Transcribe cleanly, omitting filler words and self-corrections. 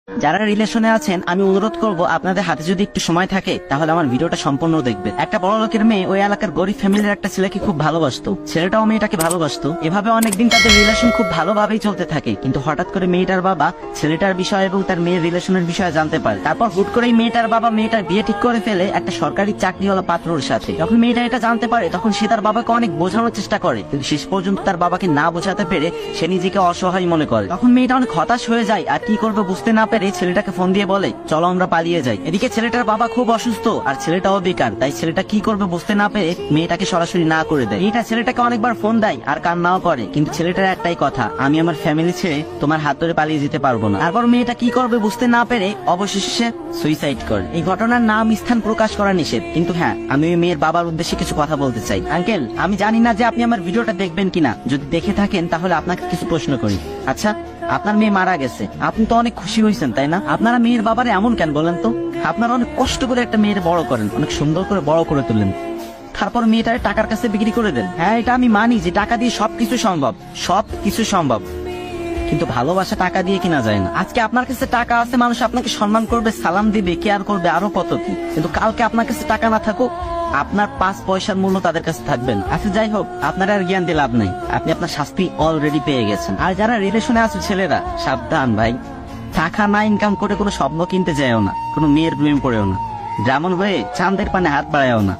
যারা রিলেশনে আছেন আমি অনুরোধ করব আপনাদের হাতে যদি একটু সময় থাকে তাহলে আমার ভিডিওটা সম্পূর্ণ দেখবেন। একটা বড় লোকের মেয়ে ওই এলাকার গরিব ফ্যামিলির একটা ছেলেকে খুব ভালোবাসতো, ছেলেটাও মেয়েটাকে ভালোবাসতো। এভাবে অনেকদিন তাদের রিলেশন খুব ভালোভাবেই চলতে থাকে, কিন্তু হঠাৎ করে মেয়েটার বাবা ছেলেটার বিষয় এবং তার মেয়ের রিলেশনের বিষয়ে জানতে পারে। তারপর হুট করেই মেয়েটার বাবা মেয়েটার বিয়ে ঠিক করে ফেলে একটা সরকারি চাকরিওয়ালা পাত্রর সাথে। যখন মেয়েটা এটা জানতে পারে তখন সে তার বাবাকে অনেক বোঝানোর চেষ্টা করে, কিন্তু শেষ পর্যন্ত তার বাবাকে না বোঝাতে পেরে সে নিজেকে অসহায় মনে করে। তখন মেয়েটা অনেক হতাশ হয়ে যায়, আর কি করবে বুঝতে না পেরে ছেলেটাকে ফোন দিয়ে বলে চলো আমরা পালিয়ে যাই। এদিকে ছেলেটার বাবা খুব অসুস্থ আর ছেলেটাও বেকার, তাই ছেলেটা কি করবে বুঝতে না পেরে মেয়েটাকে সরাসরি না করে দেয়। মেয়েটা ছেলেটাকে অনেকবার ফোন দেয় আর কান্নাও করে, কিন্তু ছেলেটার একটাই কথা, আমি আমার ফ্যামিলি ছেড়ে তোমার হাত ধরে পালিয়ে যেতে পারবো না। তারপর মেয়েটা কি করবে বুঝতে না পেরে অবশেষে সুইসাইড করে। এই ঘটনার নাম স্থান প্রকাশ করা নিষেধ, কিন্তু হ্যাঁ আমি ওই মেয়ের বাবার উদ্দেশ্যে কিছু কথা বলতে চাই। আঙ্কেল, আমি জানি না যে আপনি আমার ভিডিওটা দেখবেন কিনা, যদি দেখে থাকেন তাহলে আপনাকে কিছু প্রশ্ন করি। আচ্ছা, আপনার মেয়ে মারা গেছে, আপনি তো অনেক খুশি হয়েছেন তাই না? আপনারা মেয়ের বাবারে এমন কেন বলেন তো? আপনারা অনেক কষ্ট করে একটা মেয়ের বড় করেন, অনেক সুন্দর করে বড় করে তুলেন, তারপর মেয়েটারে টাকার কাছে বিক্রি করে দেন। হ্যাঁ, এটা আমি মানি যে টাকা দিয়ে সবকিছু সম্ভব, সবকিছু সম্ভব, কিন্তু ভালোবাসা টাকা দিয়ে কিনা যায় না। আজকে আপনার কাছে টাকা আছে, মানুষ আপনাকে সম্মান করবে, সালাম দিবে, কেয়ার করবে, আরো কত কি, কিন্তু কালকে আপনার কাছে টাকা না থাকুক, আপনার 5 পয়সার মূল্য তাদের কাছে থাকবেন। আচ্ছা যাই হোক, আপনার আর জ্ঞান দিয়ে লাভ নাই, আপনি আপনার শাস্তি অলরেডি পেয়ে গেছেন। আর যারা রিলেশনে আছে ছেলেরা, সাবধান ভাই, টাকা না ইনকাম করে কোনো স্বপ্ন কিনতে যায়ও না, কোনো মেয়ের প্রেম করেও না, যেমন হয়ে চাঁদের পানে হাত বাড়ায়ও না।